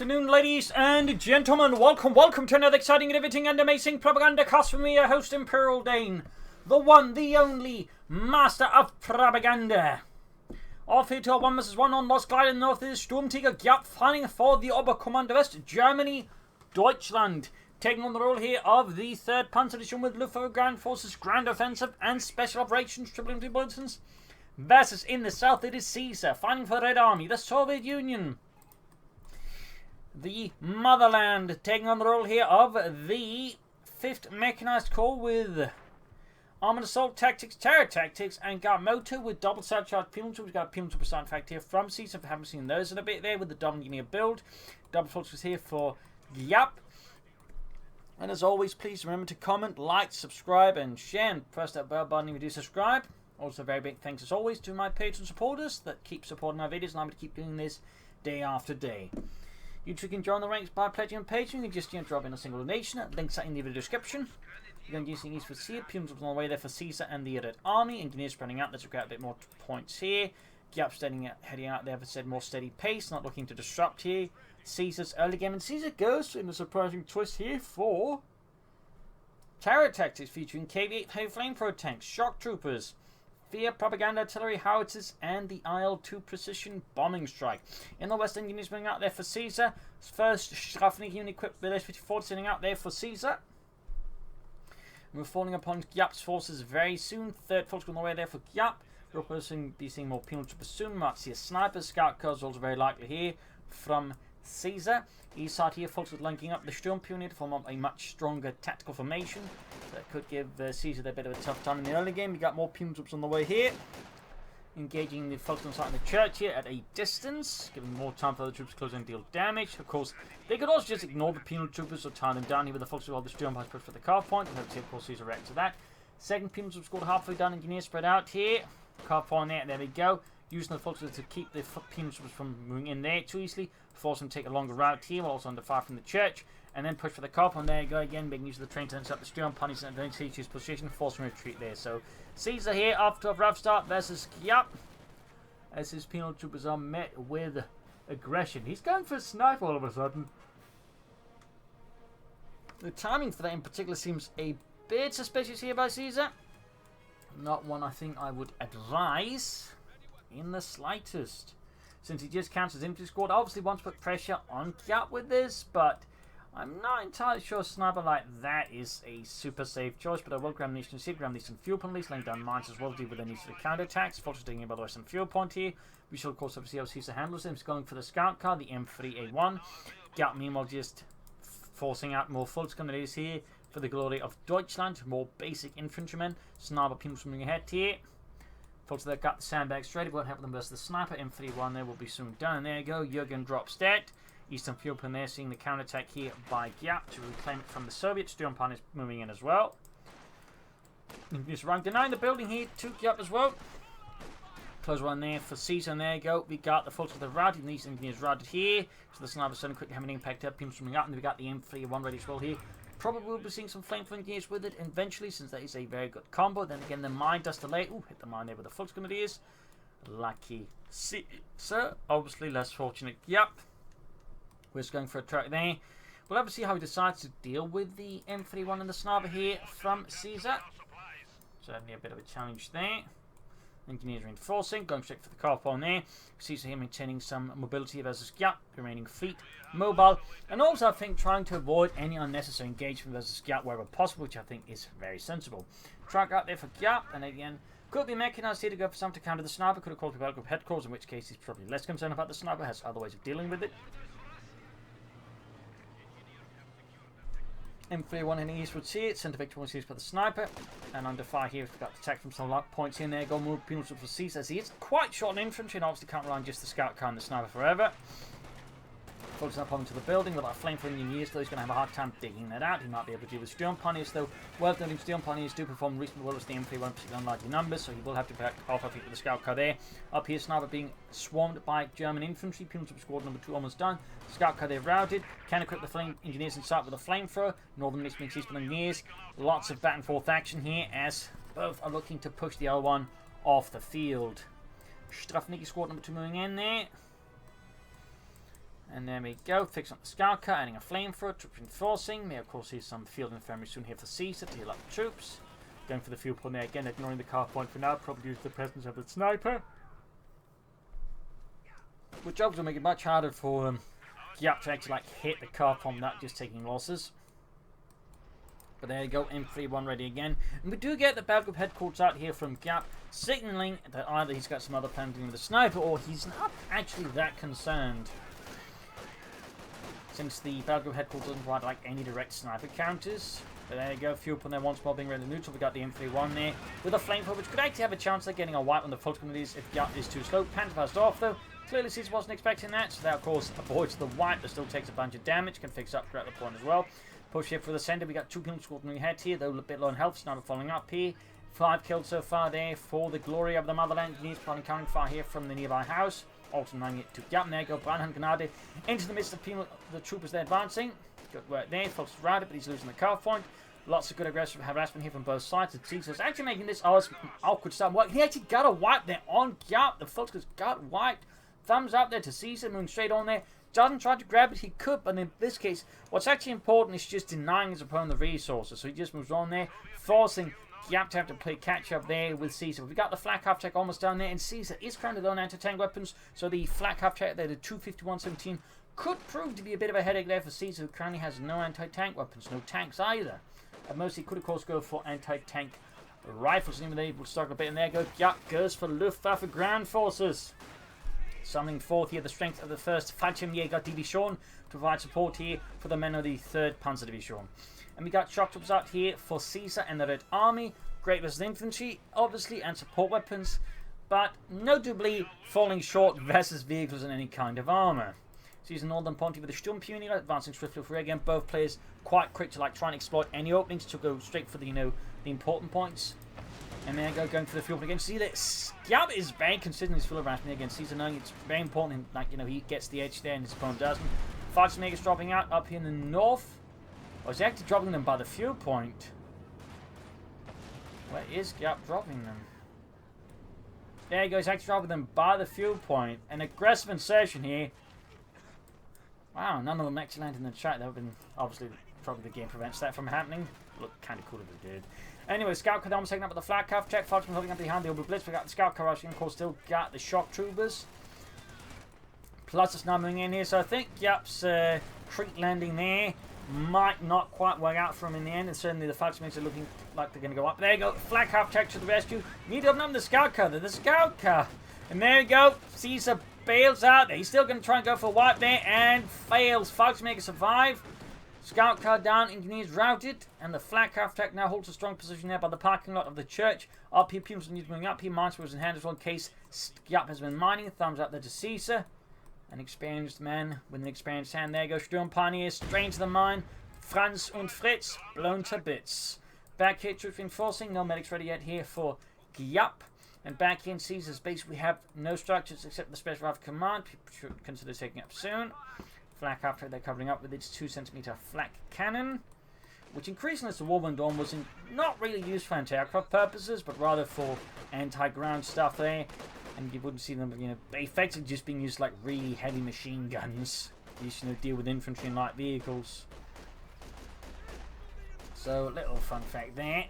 afternoon, ladies and gentlemen. Welcome to another exciting, riveting, and amazing Propagandacast from me, your host, Imperial Dane. The one, the only, master of propaganda. Off here to our 1 vs 1 on Lost Glide in the north is SturmtigerGiap, fighting for the Oberkommando Germany, Deutschland. Taking on the role here of the 3rd Panzer Division with Luftwaffe Ground Forces, Grand Offensive, and Special Operations Triple Infantry Bulletins. Versus in the south, it is Caesar, fighting for the Red Army, the Soviet Union. The motherland, taking on the role here of the 5th Mechanized Corps with Armored Assault Tactics, Terror Tactics, and got Moto with double self-charge pumps. We've got pumps super in fact here from Caesar. If you haven't seen those in a bit there with the double engineer build. Double focus here for Giap. And as always, please remember to comment, like, subscribe, and share, and press that bell button if you do subscribe. Also, very big thanks as always to my Patreon supporters that keep supporting my videos, and I'm going to keep doing this day after day. You too can join the ranks by pledging on Patreon. You can just drop in a single donation. Links are in the video description. You're going to use these for Caesar. Pums on the way there for Caesar and the Red Army. Engineers spreading out. Let's get a bit more points here. Giap heading out there for said more steady pace. Not looking to disrupt here. Caesar's early game. And Caesar goes in a surprising twist here for Terror Tactics featuring KV-8 heavy flamethrower tanks, shock troopers, Fear propaganda artillery howitzers, and the IL-2 precision bombing strike. In the west, engineers running out there for Caesar. First Strafnig unit equipped with S-54 sitting out there for Caesar. We're falling upon Giap's forces very soon. 3rd force on the way there for Giap. We're also be seeing more penal troopers soon. Might see a sniper. Scout cars also very likely here from Caesar. East side here, folks, with linking up the Sturmtiger to form up a much stronger tactical formation. That could give Caesar a bit of a tough time in the early game. We got more penal troops on the way here. Engaging the folks on site in the church here at a distance, giving more time for the troops to close and deal damage. Of course, they could also just ignore the penal troopers or tie them down here with the folks who hold the Sturmtiger push for the carve point. And hopefully, of course, Caesar reacts to that. 2nd penal troops scored halfway down. Engineers spread out here. Carve point there. There we go. Using the folks to keep the penal troops from moving in there too easily. Force them to take a longer route here, while also under fire from the church. And then push for the carve point. There you go again, making use of the train to intercept the Sturmtiger and then take his position, force him to retreat there. So Caesar here after a rough start versus Giap, as his penal troopers are met with aggression. He's going for a sniper all of a sudden. The timing for that in particular seems a bit suspicious here by Caesar. Not one I think I would advise in the slightest, since he just counts as infantry squad. Obviously wants to put pressure on Giap with this, but I'm not entirely sure a sniper like that is a super safe choice. But I will grab ammunition to see, grab these some fuel penalties, laying down mines as well to deal with the needs of the counterattacks. Fortunately taking by the way some fuel point here. We shall of course have to see how Caesar handles him. He's going for the scout car, the M3A1. Giap meanwhile just forcing out more full grenadiers here for the glory of Deutschland. More basic infantrymen. Sniper people swimming ahead here. Folks, they've got the sandbags straight. It won't help them versus the sniper. M31 there will be soon done. And there you go. Jürgen drops dead. Eastern fuel pin there, seeing the counterattack here by Giap to reclaim it from the Soviets. Sturmtiger is moving in as well. Just rank denying the building here to Giap as well. Close one there for Caesar, and there you go. We got the folks with the routed, and these engineers routed here. So the sniper suddenly quickly having an impact up, people swimming up, and we got the M31 ready as well here. Probably will be seeing some flamethrower engineers with it eventually, since that is a very good combo. Then again, the mine does delay. Ooh, hit the mine there with the flux grenadiers. Lucky Caesar. Obviously less fortunate Giap. We're just going for a track there. We'll have to see how he decides to deal with the M31 and the sniper here from Caesar. Certainly a bit of a challenge there. Engineers reinforcing, going straight for the car point there. Caesar here maintaining some mobility versus Giap, remaining fleet mobile. And also I think trying to avoid any unnecessary engagement versus Giap wherever possible, which I think is very sensible. Track out there for Giap, and again, could be mechanized here to go for something to counter the sniper. Could have called the group headquarters, in which case he's probably less concerned about the sniper, has other ways of dealing with it. M31 heading eastwards here. Centre Victor wants to use for the sniper. And under fire here, we've got attack from some lock points in there. Go more penal for Caesar as he is quite short in infantry and obviously can't rely on just the scout car and the sniper forever. Focusing up onto the building with that flamethrower engineers, though he's going to have a hard time digging that out. He might be able to deal with Sturmtiger, though. Worth noting, Sturmtiger do perform reasonably well as the M31, particularly on larger numbers, so he will have to back off, I think, with the scout car there. Up here, sniper being swarmed by German infantry. Penal squad number 2 almost done. Scout car there routed. Can equip the flame engineers in sight with a flamethrower. Northern mixed Eastern engineers. Lots of back and forth action here as both are looking to push the L1 off the field. Strafnicki squad number 2 moving in there. And there we go, fixing up the scout car, adding a flamethrower, troop reinforcing. May of course see some field infantry soon here for Caesar to heal up the troops. Going for the fuel point there again, ignoring the car point for now, probably due to the presence of the sniper. Which obviously will make it much harder for Giap to actually like hit the car point without just taking losses. But there you go, M31 ready again. And we do get the battle group headquarters out here from Giap, signaling that either he's got some other plan dealing with the sniper or he's not actually that concerned. Since the battle group headquarters doesn't provide like any direct sniper counters. But there you go, fuel point there once more being ready neutral. We got the M31 there with a flamethrower, which could actually have a chance of getting a wipe on the full screen if Giap is too slow. Panther fast off though. Clearly Caesar wasn't expecting that, so that of course avoids the wipe, but still takes a bunch of damage, can fix up throughout the point as well. Push here for the center, we got 2 kills scored in the head here, though a bit low on health, sniper following up here. 5 kills so far there for the glory of the motherland. He's probably coming far here from the nearby house. Also knowing it to Giap. There go Brandhand Grenade into the midst of the troopers there advancing. Good work there, folks around it, but he's losing the car point. Lots of good aggressive harassment here from both sides. Caesar's actually making this awkward start work. He actually got a wipe there on Giap. The folks got wiped. Thumbs up there to Caesar, moving straight on there. Doesn't try to grab it, he could, but in this case, what's actually important is just denying his opponent the resources. So he just moves on there, forcing Giap to have to play catch up there with Caesar. We got the flak half tech almost down there, and Caesar is currently on anti-tank weapons, so the flak half tech there, the 251-17, could prove to be a bit of a headache there for Caesar, who currently has no anti-tank weapons, no tanks either. At most, he could of course go for anti-tank rifles, and even they will struggle a bit. And there go Giap goes for Luftwaffe ground forces. Summoning forth here the strength of the 1st Fallschirmjäger Division to provide support here for the men of the 3rd Panzer Division. And we got shock troops out here for Caesar and the Red Army. Great versus infantry, obviously, and support weapons, but notably falling short versus vehicles and any kind of armor. Caesar Northern Ponty with the Sturmtiger advancing swiftly through again. Both players quite quick to like try and exploit any openings to go straight for the the important points. And then going for the fuel again. See that Giap is very consistent in his fuel harassment again. Caesar knowing it's very important, like he gets the edge there and his opponent doesn't. Fallschirmjäger's dropping out up here in the north. Or is he actually dropping them by the fuel point? Where is Giap dropping them? There he goes, actually dropping them by the fuel point. An aggressive insertion here. Wow, none of them actually landed in the chat. That would have been, obviously, probably the game prevents that from happening. Look kind of cool if it did. Anyway, scout car almost taken up with the flak half check. Fallschirm holding up behind the Ober Blitz. We got the scout car rushing. Of course, still got the shock troopers. Plus, it's now moving in here. So I think Giap's creep landing there might not quite work out for him in the end. And certainly the Fallschirms are looking like they're going to go up. There you go. Flak half check to the rescue. Need to open up the scout car. The scout car. And there you go. Caesar bails out there. He's still going to try and go for a wipe there and fails. Fallschirm survive. Scout car down, engineers routed, and the flak half tech now holds a strong position there by the parking lot of the church. Up here, Pumas needs moving up here. Mines was in hand as well in case Giap has been mining. Thumbs up there to Caesar. An experienced man with an experienced hand. There goes Sturm Pioneers straight into the mine. Franz and Fritz blown to bits. Back here, troops reinforcing. No medics ready yet here for Giap. And back here in Caesar's base, we have no structures except the Special Rifle Command. People should consider taking up soon. Flak after they're covering up with its 2cm flak cannon, which increasingly as the Warwind Dawn was not really used for anti-aircraft purposes, but rather for anti-ground stuff there. And you wouldn't see them, effectively just being used like really heavy machine guns. Used to deal with infantry and light vehicles. So, a little fun fact there.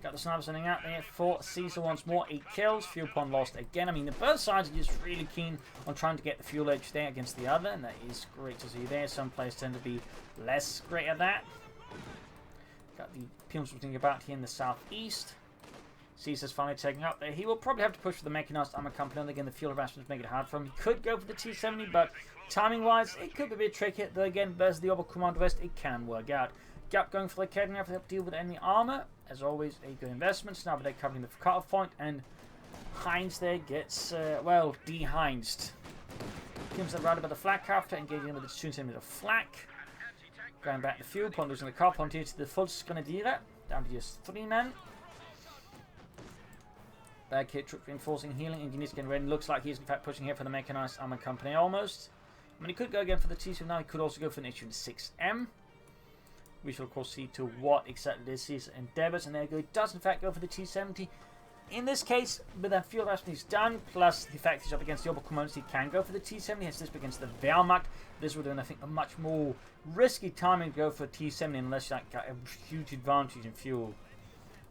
Got the sniper sending out there for Caesar once more. 8 kills. Fuel pond lost again. I mean, both sides are just really keen on trying to get the fuel edge there against the other, and that is great to see there. Some players tend to be less great at that. Got the Pumas thinking about here in the southeast. Caesar's finally taking up there. He will probably have to push for the mechanized armor company. And again, the fuel harassment make it hard for him. He could go for the T-70, but timing-wise, it could be a bit tricky. Though again, versus the Oberkommando West, it can work out. Giap going for the Academy to help deal with any armor. As always, a good investment. Now they're covering the cutoff point, and Heinz there gets, well, de-Heinzed. Pumas are right about the flak after, engaging with its 2cm flak. Going back to the fuel point, losing the car point here to the full Grenadier, down to just 3 men. Back here, troop reinforcing, healing, engineers getting ready. Looks like he's in fact pushing here for the mechanized armor company almost. I mean, he could go again for the T-7 now. He could also go for an issue 6M. We shall of course see to what exactly this is endeavours, and there you go. He does in fact go for the T-70. in this case, with that fuel ration he's done, plus the fact he's up against the other components, he can go for the T-70. Hence this against the Wehrmacht. This would have been, I think, a much more risky timing to go for a T-70 unless you got a huge advantage in fuel.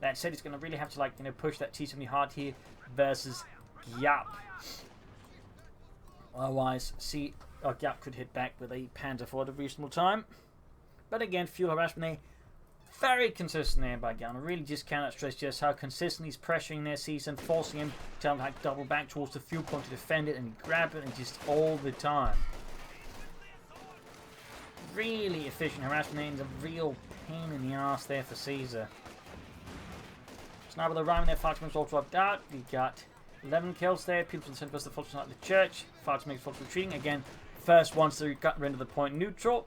That said, he's going to really have to push that T-70 hard here versus Giap. Otherwise, Giap could hit back with a Panzer IV at a reasonable time. But again, fuel harassment there. Very consistent there by Giap. I really just cannot stress just how consistent he's pressuring their season, forcing him to double back towards the fuel point to defend it and grab it, and just all the time. Really efficient harassment there, and a real pain in the ass there for Caesar. So now with the rhyming there, fighting all dropped out. We got 11 kills there. People from the center versus the forces like the church. Fighting makes forces retreating again. First once they got rid of the point neutral.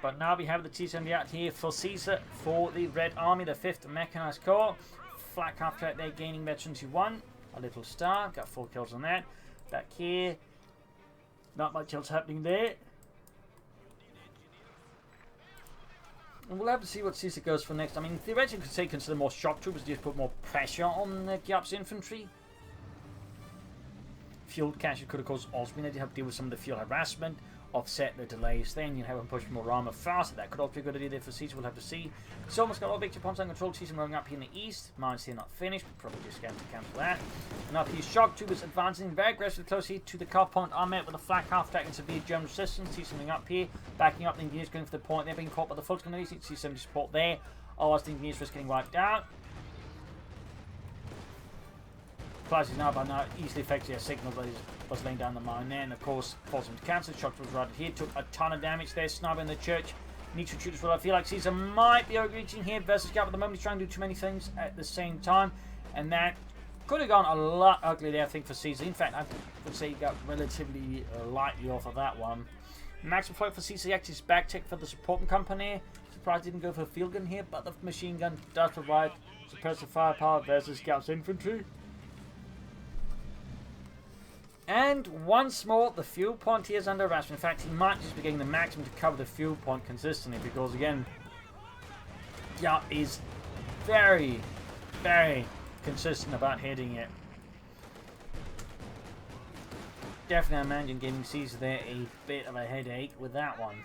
But now we have the T-70 out here for Caesar, for the Red Army, the 5th Mechanized Corps. Flak half track there, gaining veterans who won. A little star, got 4 kills on that. Back here, not much else happening there. And we'll have to see what Caesar goes for next. I mean, theoretically, you could consider more shock troopers, just put more pressure on Giap's infantry. Fuel caches could, of course, also be needed to help deal with some of the fuel harassment. Offset the delays, then you have him push more armor faster. That could also be a good idea there for Caesar. We'll have to see. He's almost got all victory points under control. Caesar moving up here in the east. Mines here not finished, but probably just going to cancel that. And up here, shock troopers advancing very aggressively close here to the car point. Are met with a flak half attack and severe German resistance. See something up here, backing up the engineers going for the point. They're being caught by the Fulton Canadians. See some support there. Otherwise, the engineers risk getting wiped out. Plus, he's now by now easily effective a signal that he was laying down the mine there, and of course, forced him to cancel. Shock was right here, took a ton of damage there, sniping the church. Needs to shoot as well. I feel like Caesar might be overreaching here versus Giap at the moment. He's trying to do too many things at the same time, and that could have gone a lot uglier there, I think, for Caesar. In fact, I would say he got relatively lightly off of that one. Maximum flight for Caesar, actually his back tech for the supporting company. Surprised he didn't go for a field gun here, but the machine gun does provide suppressive firepower versus Giap's infantry. And once more, the fuel point here is under harassment. In fact, he might just be getting the maximum to cover the fuel point consistently, because again, Giap is very, very consistent about hitting it. Definitely, I imagine giving Caesar there a bit of a headache with that one.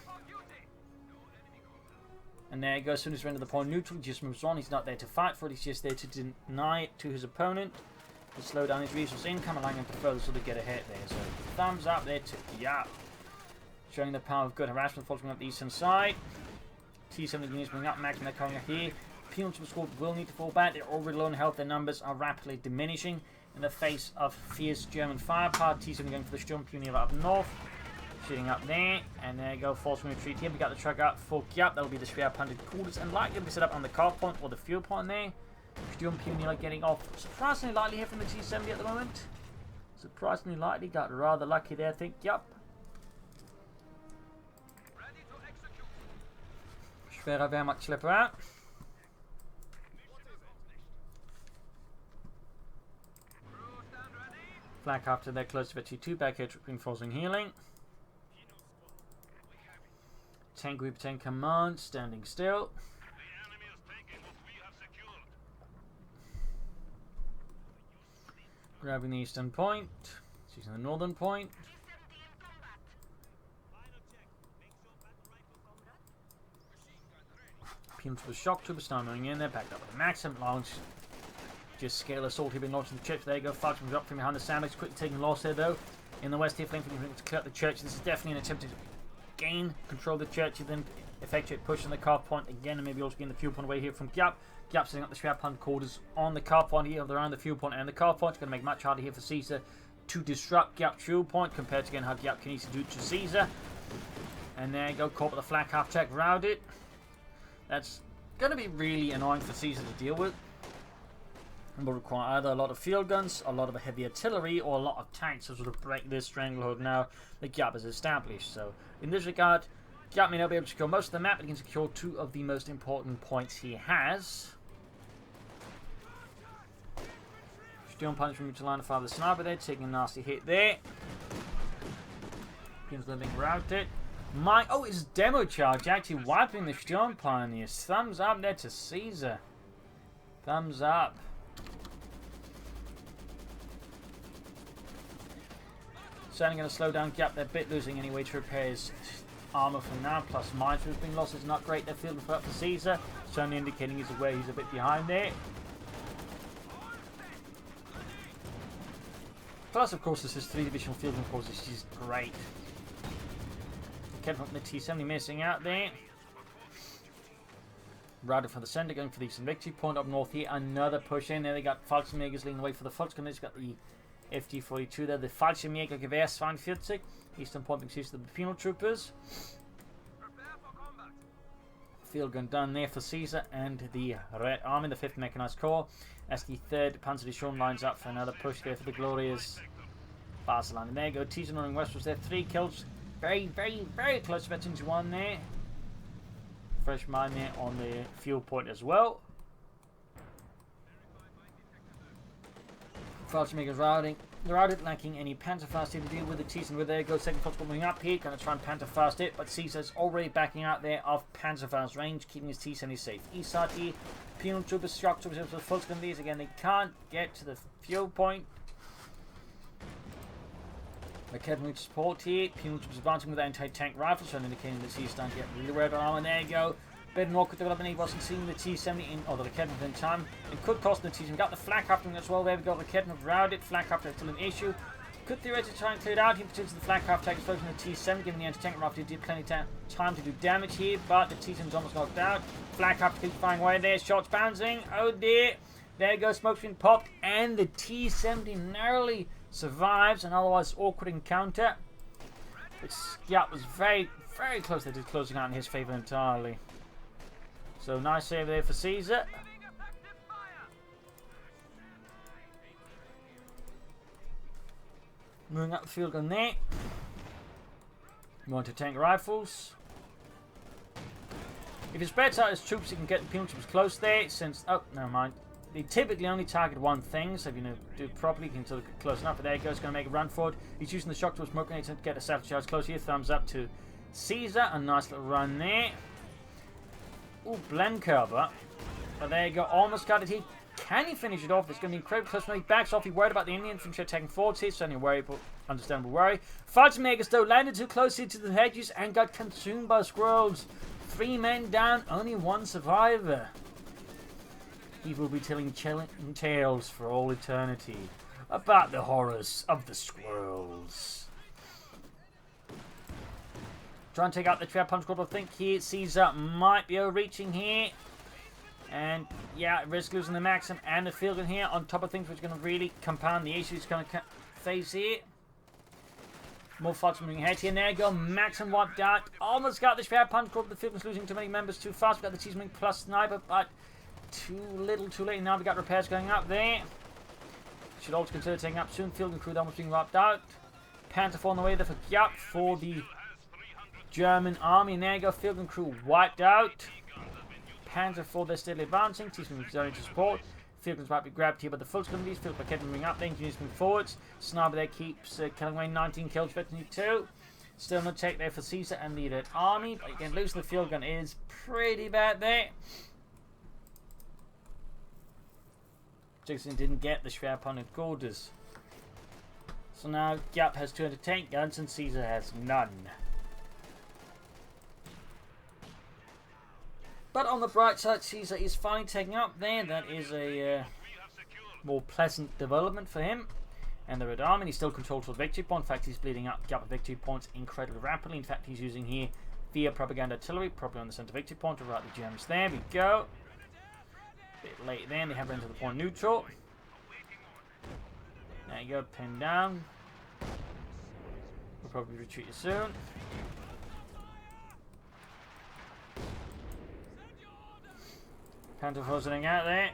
And there he goes. As soon as we're into the point neutral, he just moves on. He's not there to fight for it. He's just there to deny it to his opponent. To slow down his resource income, allowing him to further sort of get ahead there. So thumbs up there to Giap, showing the power of good harassment, following up the eastern side. T-70 units moving up, maxing they're coming up here. Penal squad will need to fall back. They're already low in health. Their numbers are rapidly diminishing in the face of fierce German firepower. T-70 going for the Sturmtiger up north, shooting up there, and there you go, forcing retreat here. We got the truck up for Giap. That'll be the Schwerpanzer quarters, and likely to be set up on the car point or the fuel point there. Sturmtiger getting off surprisingly lightly here from the T-70 at the moment. Surprisingly lightly, got rather lucky there, I think. Yep. Schwerer Wehrmacht-Schlepper out. Flak after they're close to T2, back here reinforcing healing. Tank Group 10 command, standing still. Grabbing the eastern point, using the northern point. Appealing to the shock troopers, now moving in there, backed up with the maximum launch. Just scale assault here, been launching the church. There you go, fighting up from behind the sandbags, quickly taking loss there though. In the west here, flanking to clear out the church. This is definitely an attempt to gain control of the church, and then effectuate push on the car point again, and maybe also getting the fuel point away here from Giap. Giap setting up the Schwerpanzer quarters on the car point here, around the fuel point and the car point. It's going to make much harder here for Caesar to disrupt Giap's fuel point compared to again how Giap can easily do to Caesar. And there you go, caught with the flak half tech, routed. That's going to be really annoying for Caesar to deal with. And will require either a lot of field guns, a lot of heavy artillery, or a lot of tanks to sort of break this stranglehold now that Giap has established. So in this regard, Giap may not be able to secure most of the map, but he can secure 2 of the most important points he has. Sturm punch from Mutual line to fire the sniper there, taking a nasty hit there. Pins living routed. Oh, it's demo charge actually wiping the Sturm Pioneers. Thumbs up there to Caesar. Thumbs up. Certainly going to slow down Giap. They're a bit losing anyway to repair his armor for now. Plus mines has been lost. It's not great. They're fielding for up for Caesar. Certainly indicating he's aware he's a bit behind there. Plus, of course, this is 3 divisional fielding force, which is great. Kept from the T-70 missing out there. Routed for the center, going for the Eastern Victory Point up north here. Another push in there. They got Fallschirmjägers leading the way for the Volksgunners. Got the FG-42 there. The Fallschirmjäger Gewehrs 42. Eastern Point being used to the penal troopers. Field gun done there for Caesar and the Red Army, the 5th Mechanized Corps. As the 3rd Panzer Division lines up for another push there for the glorious Barcelona. And there you go. Teaser running westwards there. 3 kills. Very, very, very close veterans one there. Fresh mine there on the fuel point as well. Fallschirmjägers routing. They're routed, lacking any Panzerfaust here to deal with the Teaser. Where there goes second Volksguard moving up here. Going to try and Panzerfaust it, but Caesar's already backing out there of Panzerfaust range, keeping his T-70 safe. East side here, penal troopers, shock troopers, the Volksguard. These again, they can't get to the fuel point. Academy support here. Penal troops advancing with anti-tank rifles, so indicating that he's starting to get really red armor. There you go. Bit more could develop, and he wasn't seeing the T-70 in, or the Academy in time. It could cost the T-70. Got the flak after him as well. There we go. The Academy routed. Flak after is still an issue. Could theoretically try and clear it out. He potentially the flak after explosion of the T-70, giving the anti-tank rifle did plenty of time to do damage here, but the T-70's almost knocked out. Flak after keeps firing away there. Shots bouncing. Oh dear. There goes smoke screen popped, and the T-70 narrowly survives an otherwise awkward encounter. Which Giap was very, very close to closing out in his favour entirely. So nice save there for Caesar. Moving up the field on there. More anti-tank rifles. If he spreads out his troops, he can get the penal troops close there. Since never mind. They typically only target one thing, so if you do it properly, you can sort of get close enough. But there he goes, going to make a run for it. He's using the shock to smoke grenade to get a satchel charge close here. Thumbs up to Caesar. A nice little run there. Ooh, blend cover. But there you go, almost got it here. Can he finish it off? It's going to be incredibly close when he backs off. He worried about the Indian infantry attacking forwards here, so worry, but understandable worry. Fallschirmjägers though landed too close here to the hedges and got consumed by squirrels. 3 men down, only 1 survivor. He will be telling chilling tales for all eternity about the horrors of the squirrels. Try and take out the trap punch squad. I think here Caesar might be overreaching here. And yeah, risk losing the Maxim and the field gun here on top of things which are going to really compound the issues he's going to face here. More fights moving ahead here. And there you go. Maxim wiped out. Almost got the trap punch squad. The field gun's losing too many members too fast. We got the T-Swing plus sniper, but too little, too late. Now we got repairs going up there. Should also consider taking up soon. Field gun crew almost being wiped out. Panther on the way there for Giap for the German army. And there you go. Field gun crew wiped out. Panzer for their steadily advancing. T-Swing is ready to support. Field guns might be grabbed here by the full scum. These field by Kevin moving up. The engineers moving forwards. Sniper there keeps killing away 19 kills. 52. Still no take there for Caesar and the Red Army. But again, losing the field gun is pretty bad there. Jackson didn't get the Schwerpunkt Golders. So now Giap has 2 anti-tank guns and Caesar has none. But on the bright side, Caesar is finally taking up there. That is a more pleasant development for him. And the Red Army, he still controls the victory point. In fact, he's bleeding up Giap victory points incredibly rapidly. In fact, he's using here via propaganda artillery, probably on the center victory point to rout the Germans. There we go. Bit late then, they have run to the point neutral. There you go, pinned down. We'll probably retreat you soon. Panther frozening out there.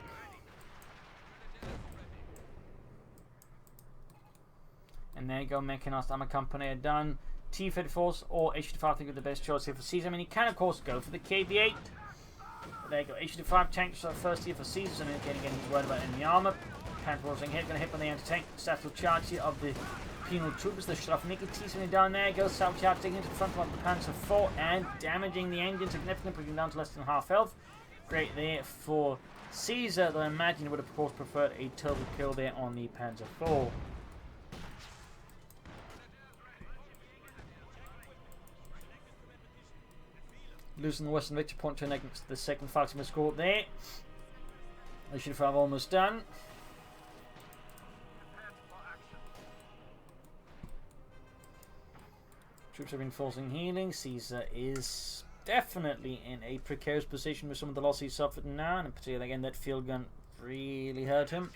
And there you go, Mechanized Armor Company are done. T-34s or H-35 I think are the best choice here for Caesar. I mean, he can of course go for the KB-8. There you go, H-35 tanks are first here for Caesar, and again he's worried about enemy armor. Panther frozening hit, going to hit on the anti-tank satchel charge here of the penal troopers. The Strafniki T-70 down there, goes satchel charge digging into the front of the Panzer IV and damaging the engine significantly, pushing down to less than half health. Great there for Caesar, though I imagine he would have of course preferred a total kill there on the Panzer IV. Losing the Western victory point to against the second Falcon score there. They should have almost done. Troops are reinforcing healing. Caesar is definitely in a precarious position with some of the losses he suffered now, and in particular again that field gun really hurt him.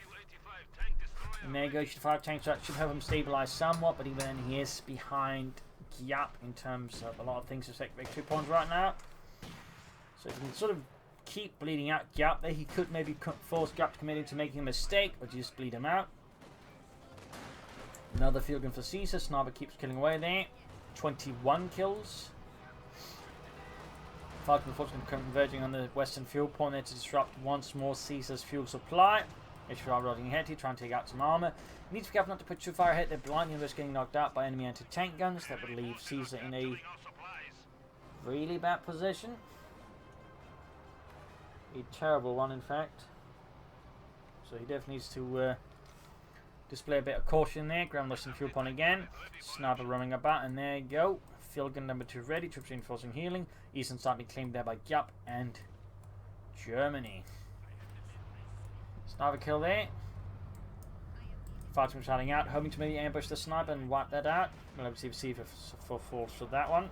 And there you go, 5 tanks that should help him stabilise somewhat, but even then he is behind Giap in terms of a lot of things to take victory points right now. So if he can sort of keep bleeding out Giap there, he could maybe force Giap to commit into making a mistake, or just bleed him out. Another field gun for Caesar. Sniper keeps killing away there. 21 kills. Falcon unfortunately converging on the western fuel point there to disrupt once more Caesar's fuel supply. HVR riding ahead here, trying to take out some armor. He needs to be careful not to put too far ahead. They're blindly risk getting knocked out by enemy anti-tank guns. That would leave Caesar in a really bad position. A terrible one, in fact. So he definitely needs to display a bit of caution there. Ground western fuel point again. Sniper roaming about, and there you go. Field gun number 2 ready. Troops reinforcing healing. Eastern side being claimed there by Giap and Germany. Sniper kill there. Fighting shouting out, hoping to maybe ambush the sniper and wipe that out. We'll obviously receive for force for that one.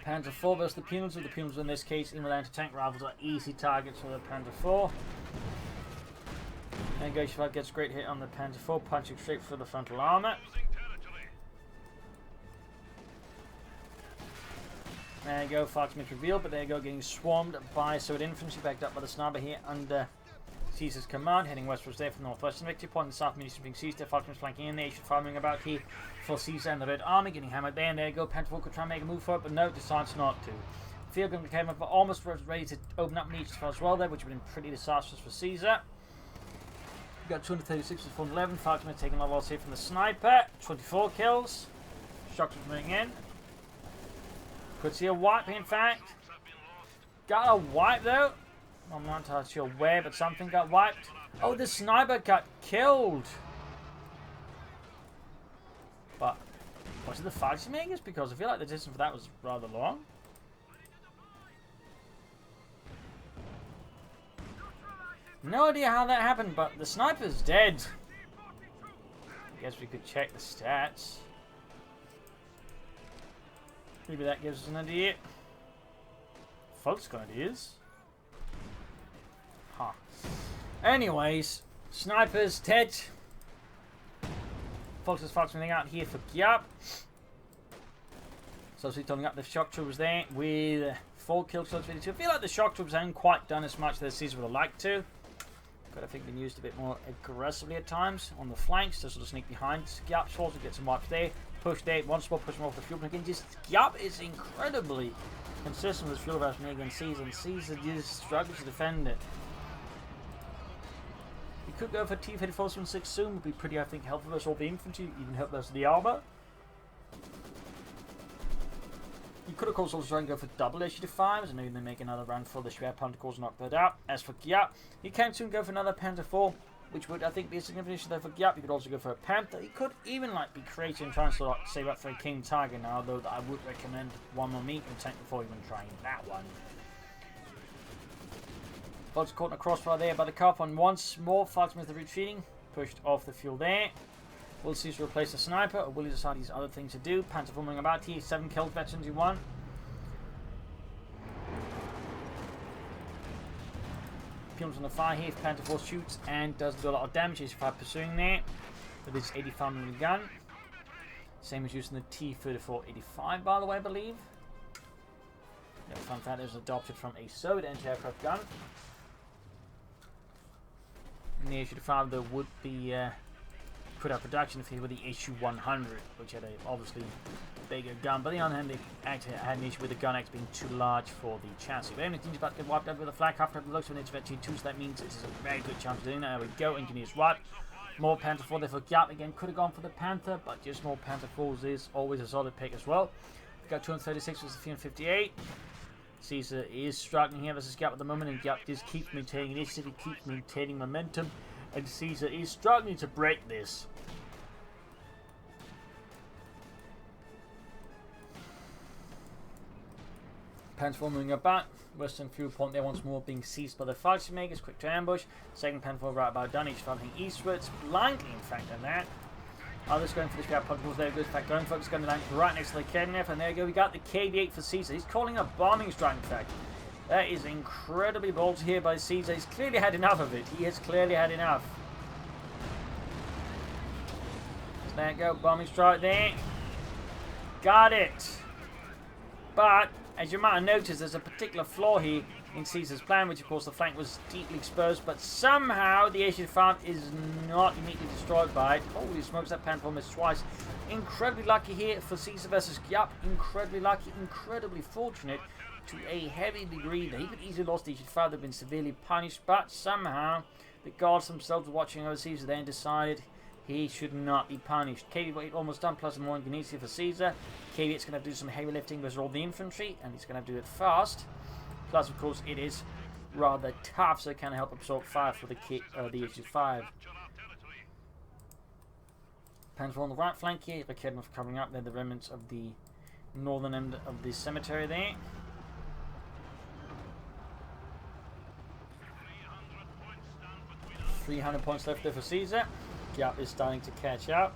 Panzer IV versus the Pumas. With the Pumas in this case, in with anti-tank rifles are easy targets for the Panzer IV. And Go5 gets a great hit on the Panzer IV, punching straight through the frontal armor. There you go, Foxman's revealed, but there you go, getting swarmed by Sword infantry, backed up by the sniper here under Caesar's command, heading westwards there from the northwestern victory point. The south munitions being seized there, Foxman's flanking in there, farming about here for Caesar and the Red Army, getting hammered there, and there you go, Panther could try and make a move for it, but no, decides not to. Field gun came up, almost ready to open up Nietzsche as well there, which would have been pretty disastrous for Caesar. We got 236 with 411, Foxman taking a loss here from the sniper, 24 kills, Shocks moving in. Could see a wipe, in fact. Got a wipe, though. I'm not entirely sure where, but something got wiped. Oh, the sniper got killed. But was it the fighting makers? Because I feel like the distance for that was rather long. No idea how that happened, but the sniper's dead. I guess we could check the stats. Maybe that gives us an idea. Folks got ideas. Huh. Anyways, snipers, dead. Folks is something out here for Giap. So he's turning up the shock troopers there with 4 kills. I feel like the shock troopers haven't quite done as much as Caesar would have liked to. Could have been used a bit more aggressively at times on the flanks to sort of sneak behind Giap's forces, get some wipes there. Push there, once more, push him off the fuel. Again, just Giap is incredibly consistent with his fuel ration against Caesar, and Caesar just struggles to defend it. You could go for T-3476 soon, would be pretty, I think, helpful versus all the infantry, even help versus the armor. You could, of course, also try and go for double SU-5s, and maybe they make another run for the Schwer Panther to knock that out. As for Giap, he can soon go for another Panther IV, which would, I think, be a significant issue there for Giap. You could also go for a Panther. He could even, like, be creative and trying to sort of save up for a King Tiger now, though I would recommend one more meat and tank before even trying that one. Fox caught in a crossfire there by the Cup, and once more, Fox with the retreating, pushed off the fuel there. Will Caesar replace the sniper, or will he decide he's other things to do? Panther forming about here, 7 kills, veterans, he won. Pumas on the fire here, Panther Force shoots and does do a lot of damage. He's pursuing there with his 85mm gun. Same as using the T-3485, by the way, I believe. Yeah, fun fact, it was adopted from a Soviet anti-aircraft gun. And the SU-5 though would be put out production if he were the SU-100, which had a obviously bigger gun. But on the other hand, they actually had an issue with the gun X being too large for the chassis. But everything's about to get wiped out with a flag after the looks of an intervention 2, so that means it's a very good chance of doing that. There we go, engineers right. More Panther 4 there for Giap. Again, could have gone for the Panther, but just more Panther 4s is always a solid pick as well. We got 236 versus 358. Caesar is struggling here versus Giap at the moment, and Giap just keeps maintaining initiative, he keeps maintaining momentum, and Caesar is struggling to break this. Panzer moving about. Western fuel point there once more being seized by the Fallschirmjägers. Quick to ambush. Second Panzer right about done. Each traveling eastwards. Blindly, in fact, on that. Others going for the Giap punchballs there. Good. In fact, going focus going to land right next to the KNF. And there you go. We got the KV-8 for Caesar. He's calling a bombing strike, in fact. That is incredibly bold here by Caesar. He's clearly had enough of it. He has clearly had enough. So there you go. Bombing strike there. Got it. But as you might have noticed, there's a particular flaw here in Caesar's plan, which of course the flank was deeply exposed, but somehow the HE5 is not immediately destroyed by it. Holy smokes, that Panzer missed twice. Incredibly lucky here for Caesar versus Giap. Incredibly lucky, incredibly fortunate to a heavy degree. They could easily lost the HE5, they've been severely punished, but somehow the gods themselves were watching over Caesar there and decided he should not be punished. KV-8 almost done, plus more Indonesia for Caesar. KV-8's going to have to do some heavy lifting versus all the infantry, and he's going to have to do it fast. Plus, of course, it is rather tough, so it can help absorb fire for the HE5. Panzer on the right flank here. Raketov covering up there, the remnants of the northern end of the cemetery there. 300 points left there for Caesar. Giap is starting to catch up.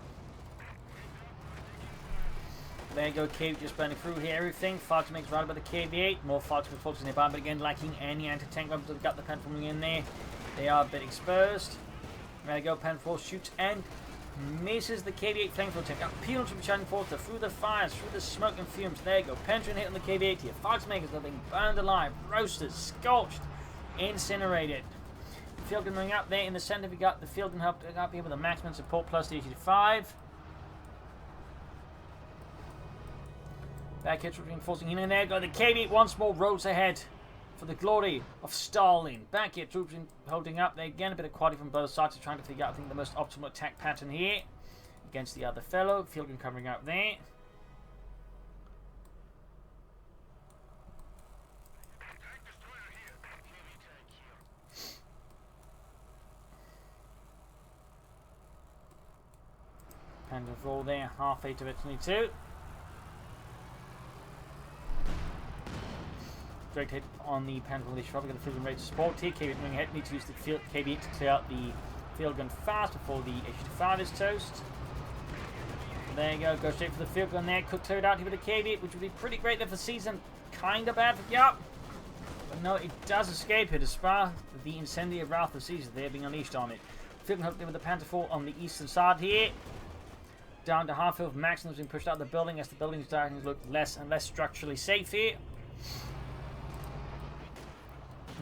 There you go, KV just burning through here, everything. Fox makes right about the KV-8. More Fox focusing nearby, but again lacking any anti-tank weapons. They've got the Pen forming in there. They are a bit exposed. There you go, Pen 4 shoots and misses the KV-8 flamethrower tank. Peels from shining forth through the fires, through the smoke and fumes. There you go, Pentrin hit on the KV-8 here. Fox makers are being burned alive, roasted, scorched, incinerated. Fielden moving up there in the center. We got the Fielden helping up here with the maximum support plus the HE5. Back hits reinforcing in, and there go the KV-8 once more rolls ahead for the glory of Stalin. Back here, troops holding up there again. A bit of quality from both sides, trying to figure out, I think, the most optimal attack pattern here against the other fellow. Fielden covering up there. Panzer roll there, half 8 of it, 22. Direct hit on the Panzer Militia. Probably going to Fielden ready to support here. KV-8 moving ahead. Need to use the KV-8 to clear out the field gun fast before the HE5 is toast. There you go. Go straight for the field gun there. Could clear it out here with the KV-8, which would be pretty great there for season. Kind of bad for Giap. But no, it does escape here despite the incendiary wrath of Caesar there being unleashed on it. Fielden hopefully with the Panzer 4 on the eastern side here. Down to half of Maximum's been pushed out of the building as the building's starting to look less and less structurally safe here.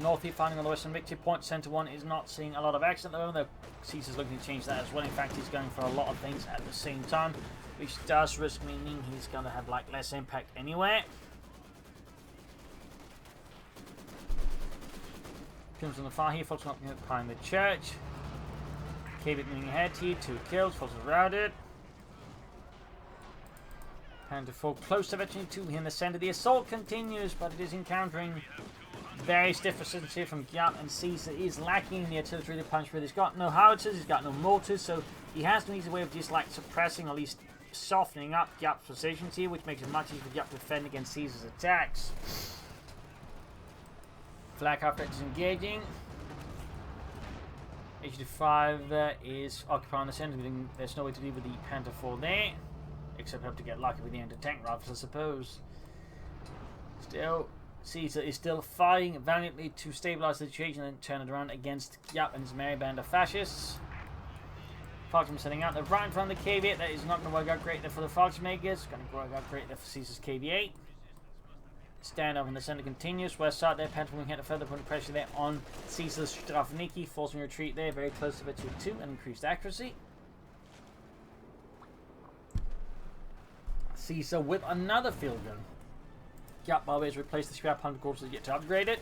North here finding on the western victory point. Center 1 is not seeing a lot of action at the moment, though Caesar's looking to change that as well. In fact, he's going for a lot of things at the same time, which does risk meaning he's going to have like less impact anyway. Comes on the far here, folks not occupying the church. KV-8 moving ahead here, 2 kills, folks are routed. Panzer 4 close to veteran 2 in the center. The assault continues, but it is encountering very stiff resistance here from Giap, and Caesar is lacking in the artillery to punch with. He's got no howitzers, he's got no mortars, so he has to use a way of just like suppressing, or at least softening up Giap's positions here, which makes it much easier for Giap to defend against Caesar's attacks. Flak after is engaging. HE5 is occupying the center. There's no way to deal with the Panther 4 there, except hope to get lucky with the anti-tank rifles, I suppose. Still, Caesar is still fighting valiantly to stabilize the situation and turn it around against Giap and his merry band of fascists. Fallschirm setting out. They're right in front of the KV-8. That is not going to work out great there for the Fallschirmjägers. Going to work out great there for Caesar's KV-8. Standoff in the center continues. West side there, Panther moving ahead to further putting pressure there on Caesar's Strafniki, forcing retreat there, very close to Victory 2 and increased accuracy. Caesar with another field gun. Giap, by the way, has replaced the scrap 100 courses yet to upgrade it.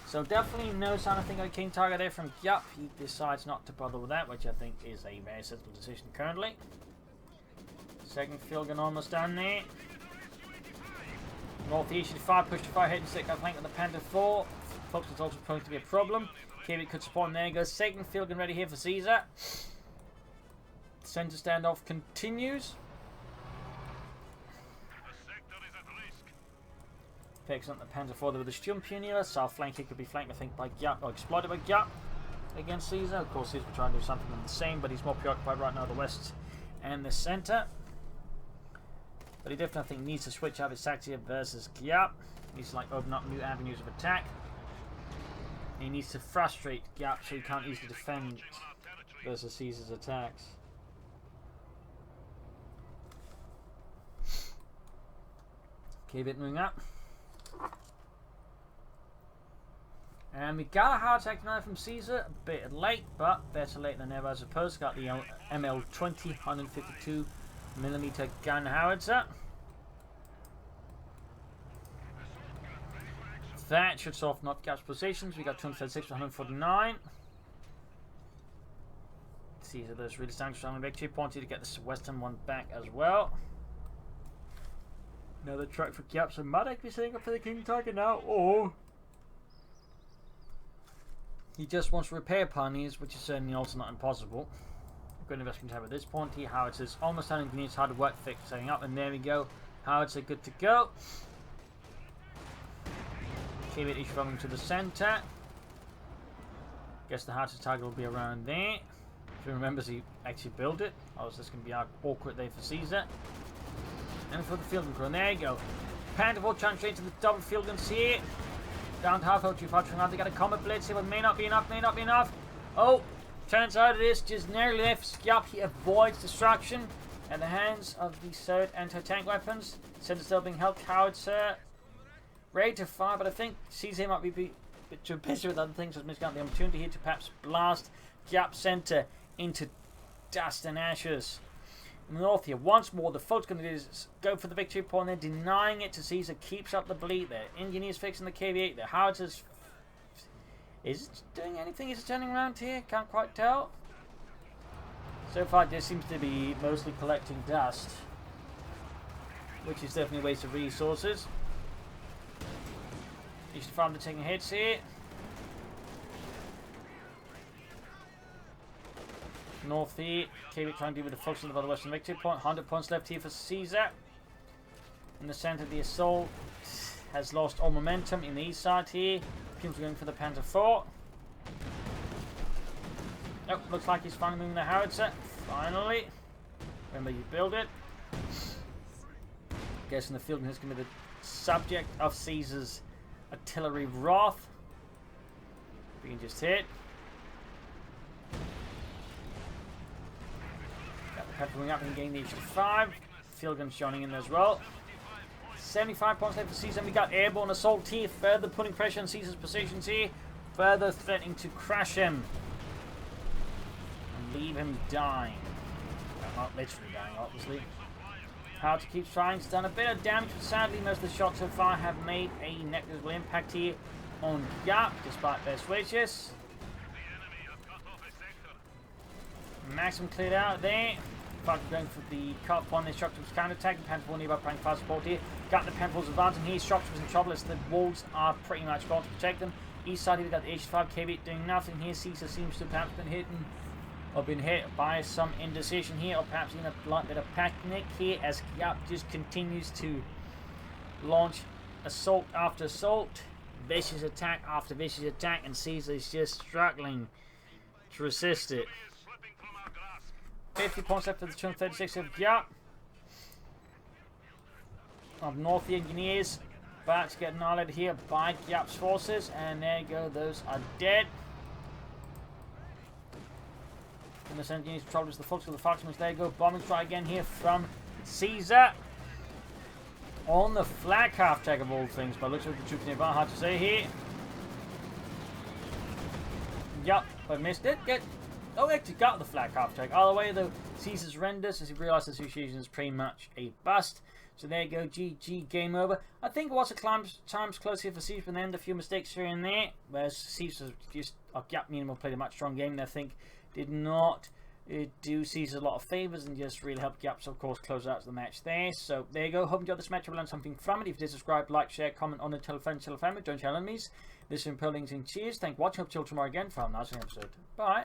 So definitely no sign of thing of a king target there from Giap. He decides not to bother with that, which I think is a very sensible decision currently. Second field gun almost done there. Northeast HE5 pushed to fire ahead and stick that flank with the Panther 4. Focus is also going to be a problem. KV could support him. There goes second field gun ready here for Caesar. Center standoff continues. Picks up the Panzer IV with the Sturmtiger. South flank, it could be flanked, I think, by Giap, or exploited by Giap against Caesar. Of course, Caesar will try and do something the same, but he's more preoccupied right now the west and the center. But he definitely, I think, needs to switch up his tactics here versus Giap. He needs to like open up new avenues of attack. He needs to frustrate Giap so he can't easily defend versus Caesar's attacks. Keep it moving up. And we got a hard attack now from Caesar, a bit late, but better late than never, I suppose. Got the ML20 152mm gun howitzer. That should soften up Giap's positions. We got 236 to 149. Caesar does really stand strong in victory. Pointy to get this western one back as well. Another track for Giap, so might actually be setting up for the King Tiger now, or he just wants to repair pioneers, which is certainly also not impossible. Good investment to have at this point. Here, howitzers almost having needs hard work fix setting up, and there we go. Howitzer good to go. Keep it each running to the center. Guess the howitzer target will be around there. If he remembers, he actually built it. Oh, so this can be awkward there for Caesar. And for the field gun crew, there you go. Panther IV trying straight to the double field guns here. Down to half health, too far to they got a combat blitz here, but may not be enough, may not be enough. Oh, turns out it is just nearly left. Giap, he avoids destruction at the hands of the third anti-tank weapons. Center still being held, howitzer ready to fire, but I think Caesar might be a bit too busy with other things, so he's got the opportunity here to perhaps blast Giap center into dust and ashes. In the north here, once more, the folks going to do is go for the victory point. They're denying it to Caesar. Keeps up the bleed there. Engineers fixing the KV-8. The howitzers. Is it doing anything? Is it turning around here? Can't quite tell. So far, this seems to be mostly collecting dust, which is definitely a waste of resources. East farm to taking hits here. North here, KV trying to deal with the focus of the western victory point. 100 points left here for Caesar. In the center, the assault has lost all momentum. In the east side here, people are going for the Panther IV. Oh, looks like he's finally moving the howitzer. Finally. Remember, you build it. Guessing the field is going to be the subject of Caesar's artillery wrath. We can just hit. Going up and getting the extra 5. Field guns joining in as well. 75 points left for Caesar. We got airborne assault here, further putting pressure on Caesar's positions here, further threatening to crash him and leave him dying. Well, not literally dying, obviously. Howitzer keeps trying. It's done a bit of damage, but sadly most of the shots so far have made a negligible impact here on Giap, despite best wishes. Maximum cleared out there. Going for the cut point, the structures counter-attack. The Panther IV nearby playing fast support here. Got the Panther IV's advancing here. Structures in trouble as the walls are pretty much gone to protect them. East side here, we got the H5 KV doing nothing here. Caesar seems to have perhaps been hit by some indecision here, or perhaps in a light bit of panic here as Giap just continues to launch assault after assault, vicious attack after vicious attack, and Caesar is just struggling to resist it. 50 points left for the 236 of Giap. Up north, the engineers about to get annihilated here by Giap's forces, and there you go, those are dead. And the engineers troubles the folks of the Foxmans. There you go, bombing strike again here from Caesar on the flag half tag of all things, but looks like the troops nearby, hard to say here. Yup, I missed it. Oh, actually got the flag half tag. All the way though, Caesar surrenders as he realized the situation is pretty much a bust. So there you go, GG, game over. I think it was a times close here for Caesar, but then a few mistakes here and there. Whereas Caesar just, Giap meanwhile played a much strong game, and I think did not do Caesar a lot of favours and just really helped Giap, so of course close out the match there. So there you go, hope you enjoyed this match, you learned something from it. If you did, subscribe, like, share, comment on it, tell a friend, tell a family, don't tell enemies. This is Impelling and cheers, thank you for watching, hope to see you tomorrow again for another episode. Bye.